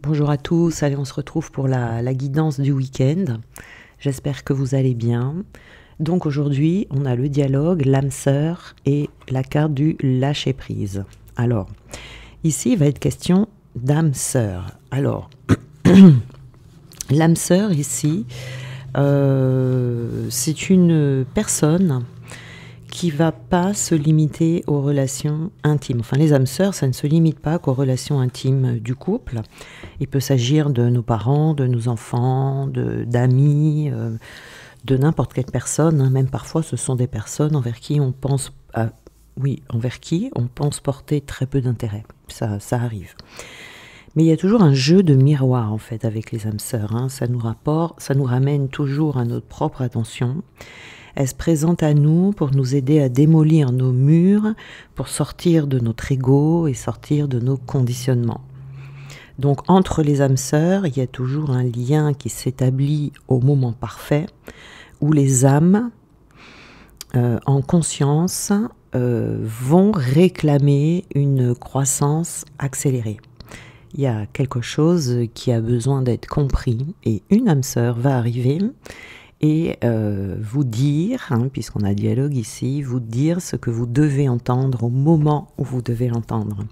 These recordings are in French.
Bonjour à tous, allez on se retrouve pour la guidance du week-end. J'espère que vous allez bien. Donc aujourd'hui on a le dialogue, l'âme sœur et la carte du lâcher prise. Alors ici il va être question d'âme sœur. Alors l'âme sœur ici c'est une personne qui va pas se limiter aux relations intimes. Enfin, les âmes sœurs, ça ne se limite pas qu'aux relations intimes du couple. Il peut s'agir de nos parents, de nos enfants, d'amis, de n'importe quelle personne. Même parfois, ce sont des personnes envers qui on pense, envers qui on pense porter très peu d'intérêt. Ça arrive. Mais il y a toujours un jeu de miroir en fait avec les âmes sœurs. Ça nous ramène toujours à notre propre attention. Elle se présente à nous pour nous aider à démolir nos murs, pour sortir de notre ego et sortir de nos conditionnements. Donc entre les âmes sœurs, il y a toujours un lien qui s'établit au moment parfait, où les âmes, en conscience, vont réclamer une croissance accélérée. Il y a quelque chose qui a besoin d'être compris, et une âme sœur va arriver et vous dire, puisqu'on a dialogue ici, vous dire ce que vous devez entendre au moment où vous devez l'entendre.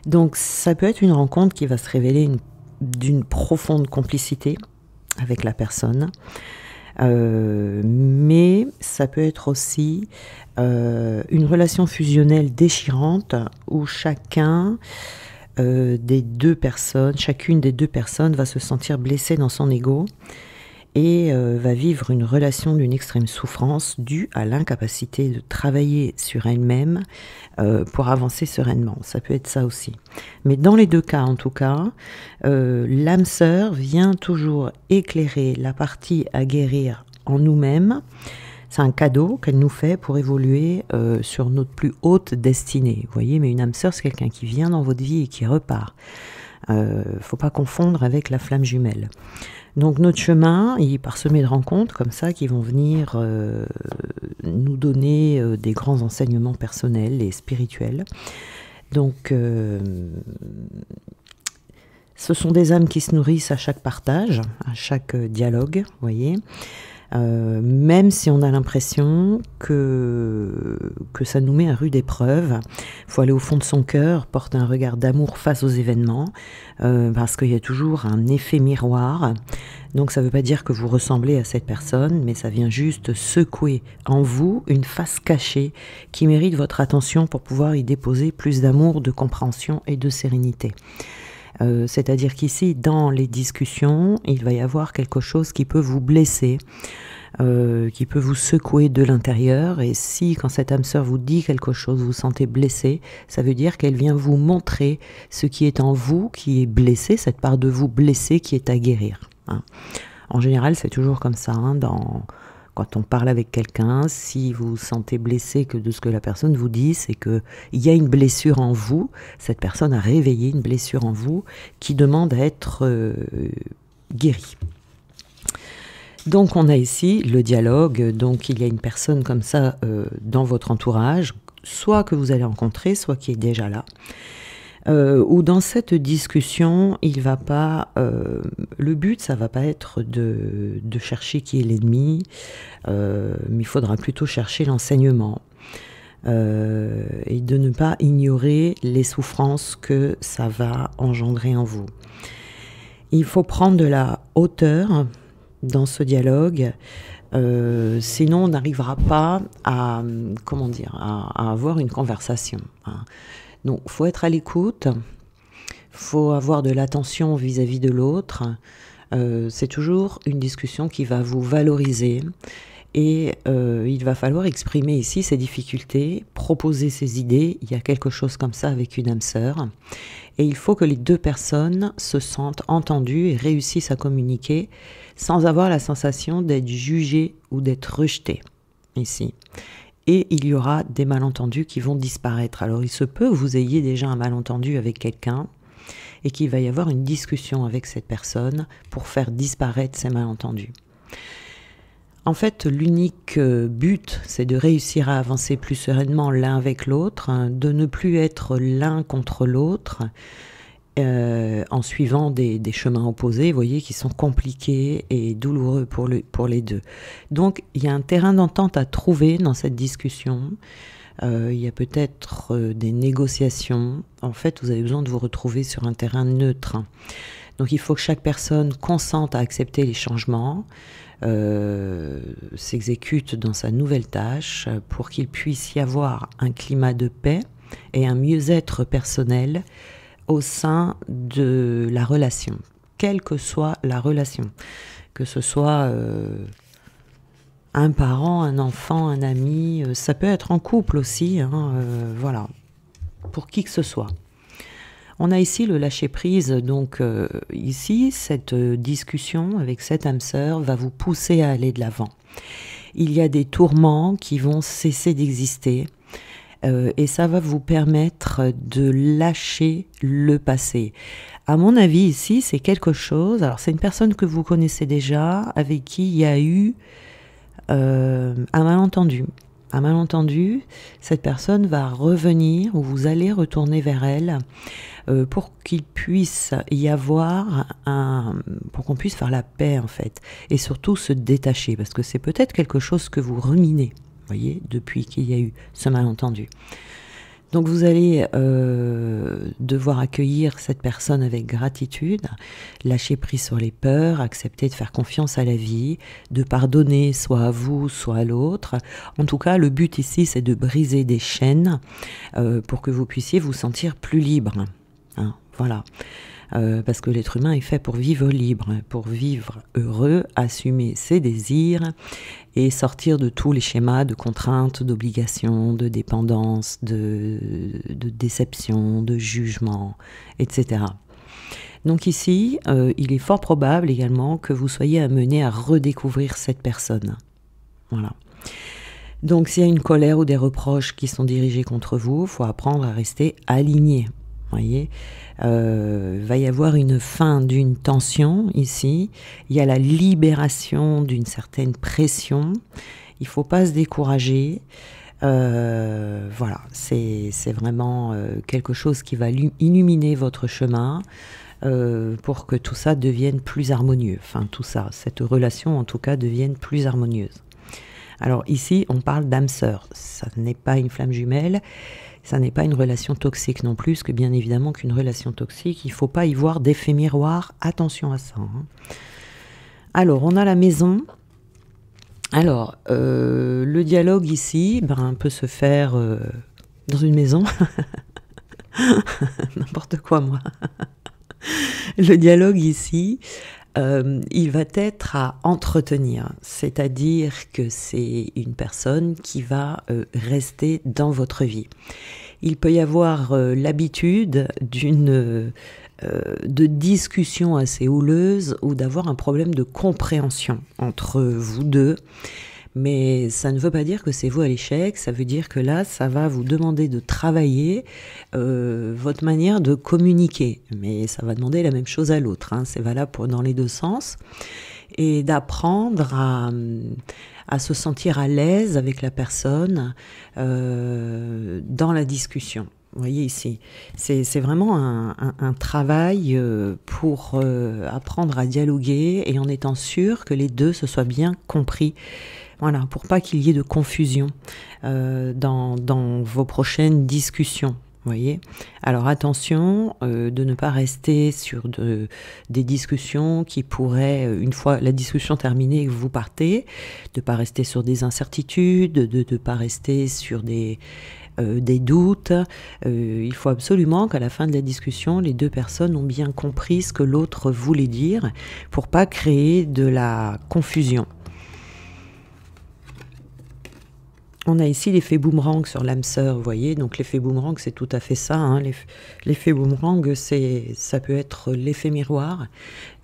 Donc ça peut être une rencontre qui va se révéler d'une profonde complicité avec la personne, mais ça peut être aussi une relation fusionnelle déchirante où chacune des deux personnes va se sentir blessée dans son ego et va vivre une relation d'une extrême souffrance due à l'incapacité de travailler sur elle-même pour avancer sereinement. Ça peut être ça aussi. Mais dans les deux cas, en tout cas, l'âme sœur vient toujours éclairer la partie à guérir en nous-mêmes. C'est un cadeau qu'elle nous fait pour évoluer sur notre plus haute destinée. Vous voyez, mais une âme sœur, c'est quelqu'un qui vient dans votre vie et qui repart. Faut pas confondre avec la flamme jumelle. Donc notre chemin, il est parsemé de rencontres comme ça qui vont venir nous donner des grands enseignements personnels et spirituels. Donc ce sont des âmes qui se nourrissent à chaque partage, à chaque dialogue, vous voyez. Même si on a l'impression que ça nous met à rude épreuve, il faut aller au fond de son cœur, porter un regard d'amour face aux événements, parce qu'il y a toujours un effet miroir. Donc ça ne veut pas dire que vous ressemblez à cette personne, mais ça vient juste secouer en vous une face cachée qui mérite votre attention pour pouvoir y déposer plus d'amour, de compréhension et de sérénité. C'est-à-dire qu'ici, dans les discussions, il va y avoir quelque chose qui peut vous blesser, qui peut vous secouer de l'intérieur. Et si, quand cette âme sœur vous dit quelque chose, vous vous sentez blessé, ça veut dire qu'elle vient vous montrer ce qui est en vous, qui est blessé, cette part de vous blessée qui est à guérir. En général, c'est toujours comme ça, quand on parle avec quelqu'un, si vous vous sentez blessé que de ce que la personne vous dit, c'est qu'il y a une blessure en vous, cette personne a réveillé une blessure en vous qui demande à être guérie. Donc on a ici le dialogue, donc il y a une personne comme ça dans votre entourage, soit que vous allez rencontrer, soit qui est déjà là. Où dans cette discussion, il va pas, le but, ça va pas être de chercher qui est l'ennemi, mais il faudra plutôt chercher l'enseignement et de ne pas ignorer les souffrances que ça va engendrer en vous. Il faut prendre de la hauteur dans ce dialogue, sinon on n'arrivera pas à avoir une conversation. Donc, il faut être à l'écoute, il faut avoir de l'attention vis-à-vis de l'autre. C'est toujours une discussion qui va vous valoriser et il va falloir exprimer ici ses difficultés, proposer ses idées. Il y a quelque chose comme ça avec une âme sœur. Et il faut que les deux personnes se sentent entendues et réussissent à communiquer sans avoir la sensation d'être jugées ou d'être rejetées ici. Et il y aura des malentendus qui vont disparaître. Alors il se peut que vous ayez déjà un malentendu avec quelqu'un et qu'il va y avoir une discussion avec cette personne pour faire disparaître ces malentendus. En fait, l'unique but, c'est de réussir à avancer plus sereinement l'un avec l'autre, de ne plus être l'un contre l'autre en suivant des chemins opposés, vous voyez, qui sont compliqués et douloureux pour les deux. Donc, il y a un terrain d'entente à trouver dans cette discussion. Il y a peut-être des négociations. En fait, vous avez besoin de vous retrouver sur un terrain neutre. Donc, il faut que chaque personne consente à accepter les changements, s'exécute dans sa nouvelle tâche pour qu'il puisse y avoir un climat de paix et un mieux-être personnel au sein de la relation, quelle que soit la relation, que ce soit un parent, un enfant, un ami, ça peut être en couple aussi, hein, voilà, pour qui que ce soit. On a ici le lâcher-prise, donc ici, cette discussion avec cette âme sœur va vous pousser à aller de l'avant. Il y a des tourments qui vont cesser d'exister et ça va vous permettre de lâcher le passé. À mon avis, ici, c'est quelque chose, alors c'est une personne que vous connaissez déjà, avec qui il y a eu un malentendu. Un malentendu, cette personne va revenir ou vous allez retourner vers elle pour qu'il puisse y avoir pour qu'on puisse faire la paix en fait et surtout se détacher parce que c'est peut-être quelque chose que vous ruminez, voyez, depuis qu'il y a eu ce malentendu. Donc vous allez devoir accueillir cette personne avec gratitude, lâcher prise sur les peurs, accepter de faire confiance à la vie, de pardonner soit à vous, soit à l'autre. En tout cas, le but ici, c'est de briser des chaînes pour que vous puissiez vous sentir plus libre. Hein, voilà. Parce que l'être humain est fait pour vivre libre, pour vivre heureux, assumer ses désirs et sortir de tous les schémas de contraintes, d'obligations, de dépendance, de déception, de jugement, etc. Donc ici, il est fort probable également que vous soyez amené à redécouvrir cette personne. Voilà. Donc s'il y a une colère ou des reproches qui sont dirigés contre vous, il faut apprendre à rester aligné. Voyez, va y avoir une fin d'une tension ici, il y a la libération d'une certaine pression, il ne faut pas se décourager, voilà, c'est vraiment quelque chose qui va illuminer votre chemin pour que tout ça devienne plus harmonieux, enfin tout ça, cette relation en tout cas devienne plus harmonieuse. Alors ici on parle d'âme sœur, ça n'est pas une flamme jumelle, ça n'est pas une relation toxique non plus, que bien évidemment qu'une relation toxique, il ne faut pas y voir d'effet miroir, attention à ça. Hein. Alors, on a la maison. Alors, le dialogue ici peut se faire dans une maison. N'importe quoi, moi. Le dialogue ici, il va être à entretenir, c'est-à-dire que c'est une personne qui va rester dans votre vie. Il peut y avoir l'habitude de discussions assez houleuses ou d'avoir un problème de compréhension entre vous deux. Mais ça ne veut pas dire que c'est vous à l'échec, ça veut dire que là, ça va vous demander de travailler votre manière de communiquer. Mais ça va demander la même chose à l'autre, hein. C'est valable dans les deux sens. Et d'apprendre à se sentir à l'aise avec la personne dans la discussion. Vous voyez ici, c'est vraiment un travail pour apprendre à dialoguer et en étant sûr que les deux se soient bien compris. Voilà, pour pas qu'il y ait de confusion dans vos prochaines discussions. Voyez. Alors attention de ne pas rester sur des discussions qui pourraient, une fois la discussion terminée et que vous partez, de ne pas rester sur des incertitudes, de ne pas rester sur des doutes. Il faut absolument qu'à la fin de la discussion, les deux personnes ont bien compris ce que l'autre voulait dire pour pas créer de la confusion. On a ici l'effet boomerang sur l'âme sœur, vous voyez, donc l'effet boomerang c'est tout à fait ça, hein. L'effet boomerang ça peut être l'effet miroir,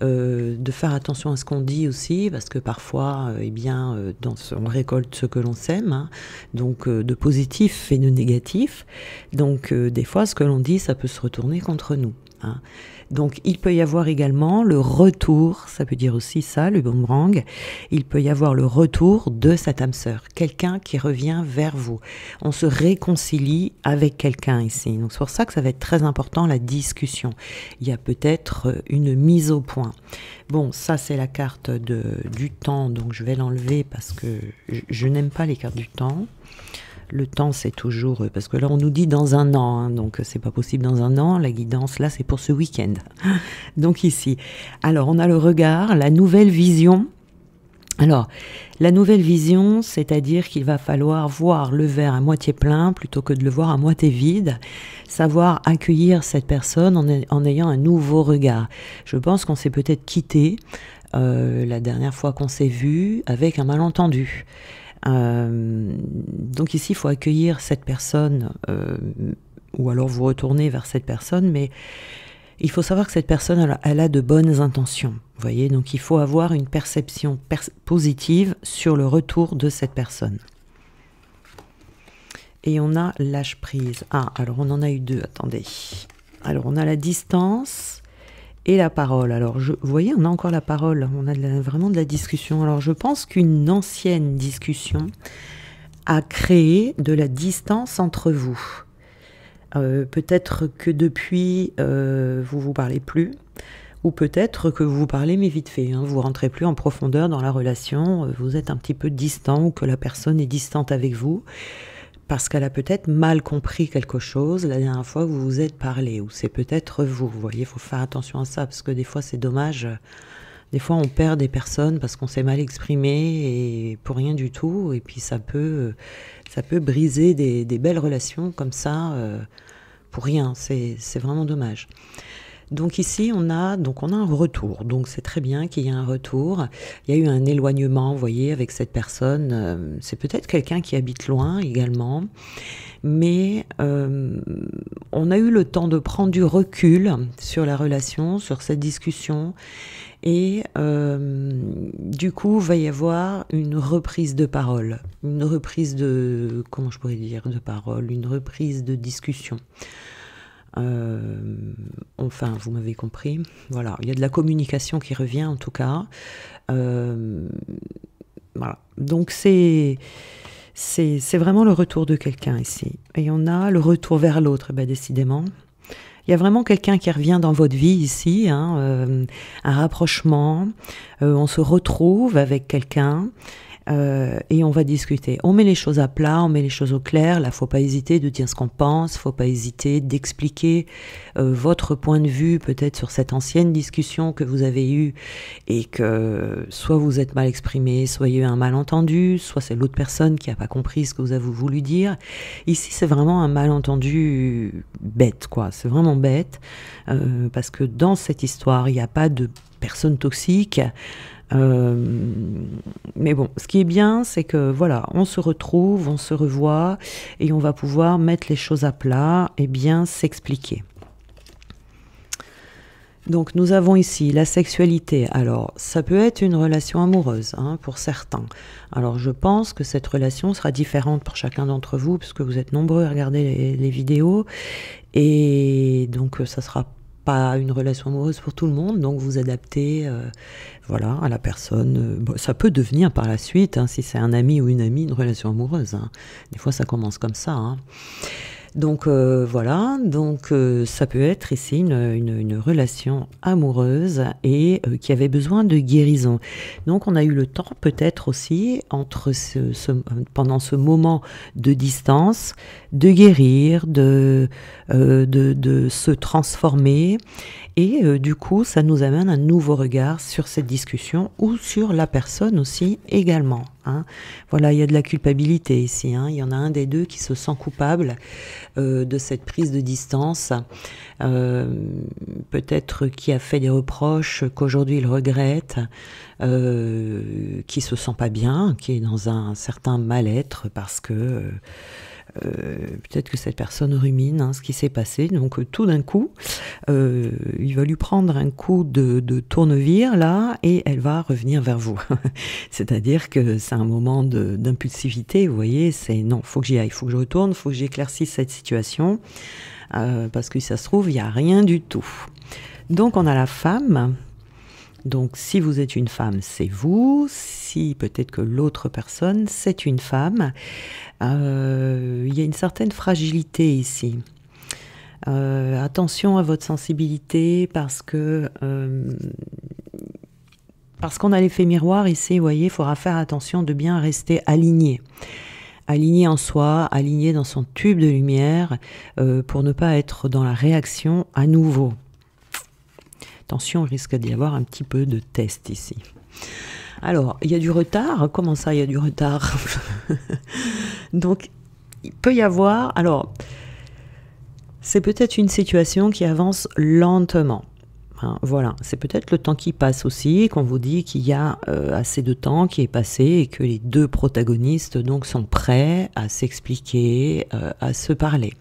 de faire attention à ce qu'on dit aussi, parce que parfois, on récolte ce que l'on sème, hein, donc de positif et de négatif, donc des fois ce que l'on dit ça peut se retourner contre nous. hein. Donc il peut y avoir également le retour, ça peut dire aussi ça, le boomerang, il peut y avoir le retour de cette âme sœur, quelqu'un qui revient vers vous. On se réconcilie avec quelqu'un ici. Donc c'est pour ça que ça va être très important la discussion. Il y a peut-être une mise au point. Bon, ça c'est la carte du temps, donc je vais l'enlever parce que je n'aime pas les cartes du temps. Le temps, c'est toujours... Parce que là, on nous dit dans un an, hein, donc c'est pas possible dans un an. La guidance, là, c'est pour ce week-end. Donc ici. Alors, on a le regard, la nouvelle vision. Alors, la nouvelle vision, c'est-à-dire qu'il va falloir voir le verre à moitié plein plutôt que de le voir à moitié vide. Savoir accueillir cette personne en ayant un nouveau regard. Je pense qu'on s'est peut-être quitté la dernière fois qu'on s'est vu avec un malentendu. Donc ici, il faut accueillir cette personne, ou alors vous retournez vers cette personne, mais il faut savoir que cette personne, elle a de bonnes intentions. Vous voyez, donc il faut avoir une perception positive sur le retour de cette personne. Et on a lâche prise. Ah, alors on en a eu deux, attendez. Alors on a la distance et la parole. Alors, vous voyez, on a encore la parole, on a vraiment de la discussion. Alors, je pense qu'une ancienne discussion a créé de la distance entre vous. Peut-être que depuis, vous vous parlez plus, ou peut-être que vous vous parlez mais vite fait. Hein, vous rentrez plus en profondeur dans la relation, vous êtes un petit peu distant, ou que la personne est distante avec vous. Parce qu'elle a peut-être mal compris quelque chose la dernière fois que vous vous êtes parlé, ou c'est peut-être vous. Vous voyez, il faut faire attention à ça, parce que des fois c'est dommage. Des fois on perd des personnes parce qu'on s'est mal exprimé et pour rien du tout, et puis ça peut briser des belles relations comme ça pour rien. C'est vraiment dommage. Donc ici, on a un retour. Donc c'est très bien qu'il y ait un retour. Il y a eu un éloignement, vous voyez, avec cette personne. C'est peut-être quelqu'un qui habite loin également. Mais on a eu le temps de prendre du recul sur la relation, sur cette discussion. Et du coup, il va y avoir une reprise de parole. Une reprise de... Comment je pourrais dire de parole? Une reprise de discussion. Enfin, vous m'avez compris. Voilà, il y a de la communication qui revient en tout cas. Voilà. Donc c'est vraiment le retour de quelqu'un ici. Et on a le retour vers l'autre, ben, décidément. Il y a vraiment quelqu'un qui revient dans votre vie ici, hein, un rapprochement. On se retrouve avec quelqu'un. Et on va discuter. On met les choses à plat, on met les choses au clair. Là, faut pas hésiter de dire ce qu'on pense, faut pas hésiter d'expliquer votre point de vue peut-être sur cette ancienne discussion que vous avez eue et que soit vous êtes mal exprimé, soit il y a eu un malentendu, soit c'est l'autre personne qui a pas compris ce que vous avez voulu dire. Ici, c'est vraiment un malentendu bête, quoi. C'est vraiment bête parce que dans cette histoire, il n'y a pas de personne toxique. Mais bon, ce qui est bien, c'est que voilà, on se retrouve, on se revoit et on va pouvoir mettre les choses à plat et bien s'expliquer. Donc nous avons ici la sexualité. Alors ça peut être une relation amoureuse hein, pour certains. Alors je pense que cette relation sera différente pour chacun d'entre vous puisque vous êtes nombreux à regarder les vidéos et donc ça sera pas une relation amoureuse pour tout le monde, donc vous adaptez voilà, à la personne. Bon, ça peut devenir par la suite, hein, si c'est un ami ou une amie, une relation amoureuse. Hein. Des fois, ça commence comme ça. Hein. Donc voilà, donc ça peut être ici une relation amoureuse et qui avait besoin de guérison. Donc on a eu le temps peut-être aussi entre pendant ce moment de distance de guérir, de se transformer et du coup ça nous amène un nouveau regard sur cette discussion ou sur la personne aussi également. Hein. Voilà, il y a de la culpabilité ici. Hein. Il y en a un des deux qui se sent coupable de cette prise de distance. Peut-être qui a fait des reproches, qu'aujourd'hui il regrette, qui se sent pas bien, qui est dans un certain mal-être parce que Peut-être que cette personne rumine ce qui s'est passé. Donc tout d'un coup, il va lui prendre un coup de tournevis là et elle va revenir vers vous. C'est-à-dire que c'est un moment d'impulsivité, vous voyez, c'est non, faut que j'y aille, faut que je retourne, faut que j'éclaircisse cette situation, parce que si ça se trouve, il n'y a rien du tout. Donc on a la femme. Donc si vous êtes une femme, c'est vous. Si peut-être que l'autre personne, c'est une femme. Il y a une certaine fragilité ici. Attention à votre sensibilité parce qu'on a l'effet miroir ici, vous voyez, il faudra faire attention de bien rester aligné. Aligné en soi, aligné dans son tube de lumière pour ne pas être dans la réaction à nouveau. Attention, il risque d'y avoir un petit peu de test ici. Alors, il y a du retard. Comment ça, il y a du retard? Donc, il peut y avoir... Alors, c'est peut-être une situation qui avance lentement. Hein, voilà, c'est peut-être le temps qui passe aussi, qu'on vous dit qu'il y a assez de temps qui est passé et que les deux protagonistes donc sont prêts à s'expliquer, à se parler.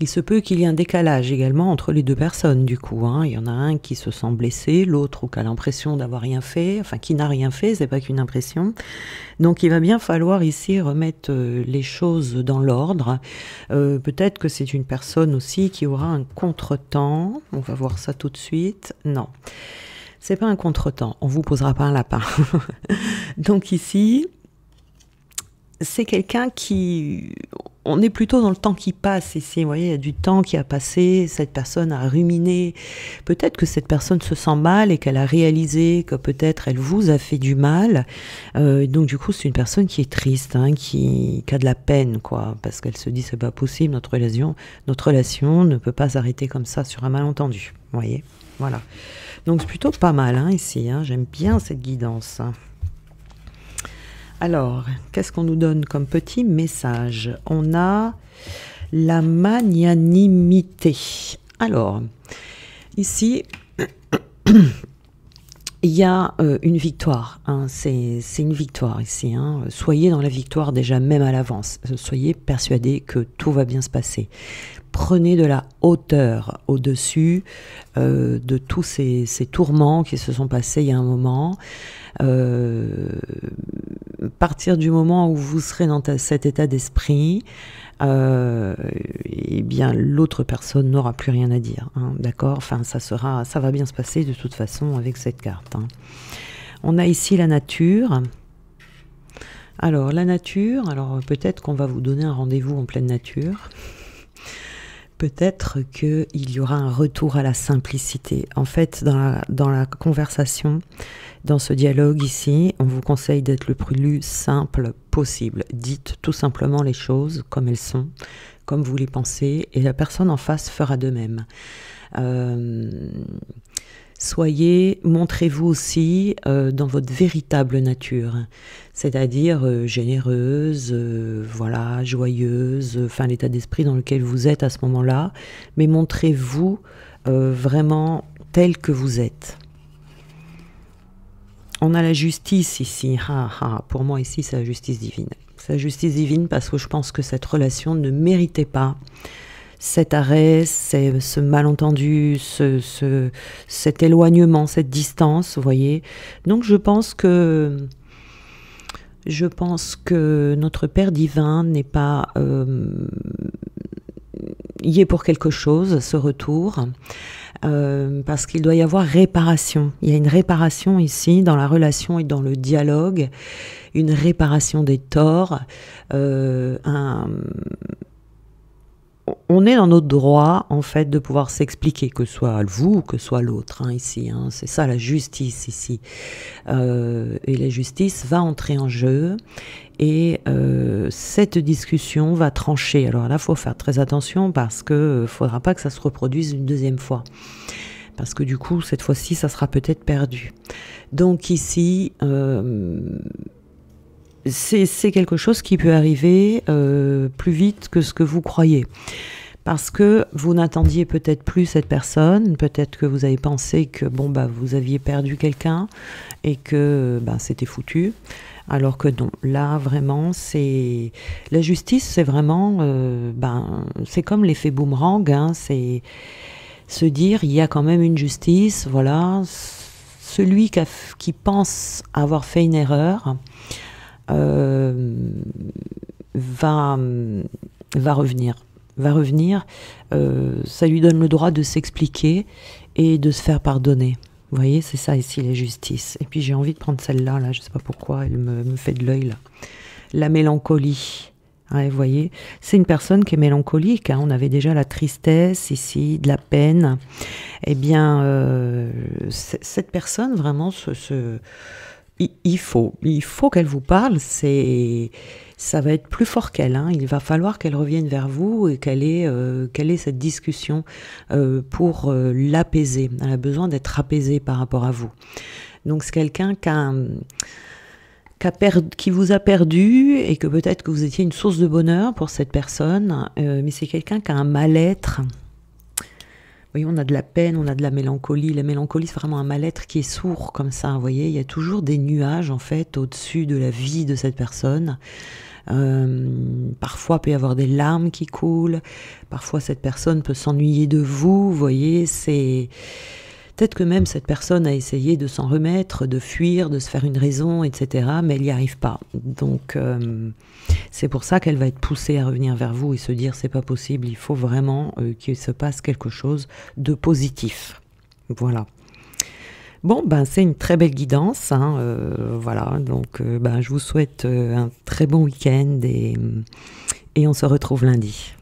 Il se peut qu'il y ait un décalage également entre les deux personnes, du coup. Hein. Il y en a un qui se sent blessé, l'autre qui a l'impression d'avoir rien fait, enfin qui n'a rien fait, c'est pas qu'une impression. Donc il va bien falloir ici remettre les choses dans l'ordre. Peut-être que c'est une personne aussi qui aura un contretemps. On va voir ça tout de suite. Non, c'est pas un contretemps. On vous posera pas un lapin. Donc ici, c'est quelqu'un qui... On est plutôt dans le temps qui passe ici, vous voyez, il y a du temps qui a passé, cette personne a ruminé, peut-être que cette personne se sent mal et qu'elle a réalisé que peut-être elle vous a fait du mal, donc du coup c'est une personne qui est triste, hein, qui a de la peine, quoi, parce qu'elle se dit c'est pas possible, notre relation ne peut pas s'arrêter comme ça sur un malentendu, vous voyez, voilà. Donc c'est plutôt pas mal hein, ici, hein, j'aime bien cette guidance. Alors, qu'est-ce qu'on nous donne comme petit message? On a la magnanimité. Alors, ici, il y a une victoire. Hein, c'est une victoire ici. Hein. Soyez dans la victoire déjà même à l'avance. Soyez persuadés que tout va bien se passer. Prenez de la hauteur au-dessus de tous ces tourments qui se sont passés il y a un moment. Partir du moment où vous serez dans cet état d'esprit, eh bien l'autre personne n'aura plus rien à dire, hein, d'accord? Enfin, ça va bien se passer de toute façon avec cette carte. Hein. On a ici la nature. Alors la nature, alors peut-être qu'on va vous donner un rendez-vous en pleine nature. Peut-être qu'il y aura un retour à la simplicité. En fait, dans la conversation, dans ce dialogue ici, on vous conseille d'être le plus simple possible. Dites tout simplement les choses comme elles sont, comme vous les pensez, et la personne en face fera de même. Montrez-vous aussi dans votre véritable nature, c'est-à-dire généreuse, voilà, joyeuse, enfin l'état d'esprit dans lequel vous êtes à ce moment-là, mais montrez-vous vraiment tel que vous êtes. On a la justice ici, pour moi ici c'est la justice divine. C'est la justice divine parce que je pense que cette relation ne méritait pas cet arrêt, ce malentendu, cet éloignement, cette distance, vous voyez. Donc je pense que notre Père divin n'est pas y est pour quelque chose, ce retour, parce qu'il doit y avoir réparation. Il y a une réparation ici dans la relation et dans le dialogue, une réparation des torts, on est dans notre droit, en fait, de pouvoir s'expliquer, que ce soit vous ou que ce soit l'autre, hein, ici. Hein, c'est ça la justice, ici. Et la justice va entrer en jeu. Et cette discussion va trancher. Alors là, il faut faire très attention parce qu'il ne faudra pas que ça se reproduise une deuxième fois. Parce que du coup, cette fois-ci, ça sera peut-être perdu. Donc ici... c'est quelque chose qui peut arriver plus vite que ce que vous croyez. Parce que vous n'attendiez peut-être plus cette personne, peut-être que vous avez pensé que bon, bah, vous aviez perdu quelqu'un et que bah, c'était foutu. Alors que non, là vraiment, la justice, c'est vraiment, c'est comme l'effet boomerang, hein, c'est se dire il y a quand même une justice, voilà, celui qui pense avoir fait une erreur euh, va, va revenir. Va revenir, ça lui donne le droit de s'expliquer et de se faire pardonner. Vous voyez, c'est ça ici, la justice. Et puis j'ai envie de prendre celle-là, là, je sais pas pourquoi, elle me fait de l'œil, là. La mélancolie. Ouais, vous voyez, c'est une personne qui est mélancolique, hein. On avait déjà la tristesse ici, de la peine. Eh bien, cette personne, vraiment, il faut qu'elle vous parle. Ça va être plus fort qu'elle, hein. Il va falloir qu'elle revienne vers vous et qu'elle ait cette discussion pour l'apaiser. Elle a besoin d'être apaisée par rapport à vous. Donc c'est quelqu'un qui vous a perdu et que peut-être que vous étiez une source de bonheur pour cette personne, mais c'est quelqu'un qui a un mal-être. Vous voyez, on a de la peine, on a de la mélancolie. La mélancolie, c'est vraiment un mal-être qui est sourd comme ça. Vous voyez, il y a toujours des nuages en fait au-dessus de la vie de cette personne. Parfois, il peut y avoir des larmes qui coulent. Parfois, cette personne peut s'ennuyer de vous. Vous voyez, c'est peut-être que même cette personne a essayé de s'en remettre, de fuir, de se faire une raison, etc. Mais elle n'y arrive pas. Donc, c'est pour ça qu'elle va être poussée à revenir vers vous et se dire c'est pas possible. Il faut vraiment qu'il se passe quelque chose de positif. Voilà. Bon, c'est une très belle guidance, hein, voilà, donc je vous souhaite un très bon week-end et on se retrouve lundi.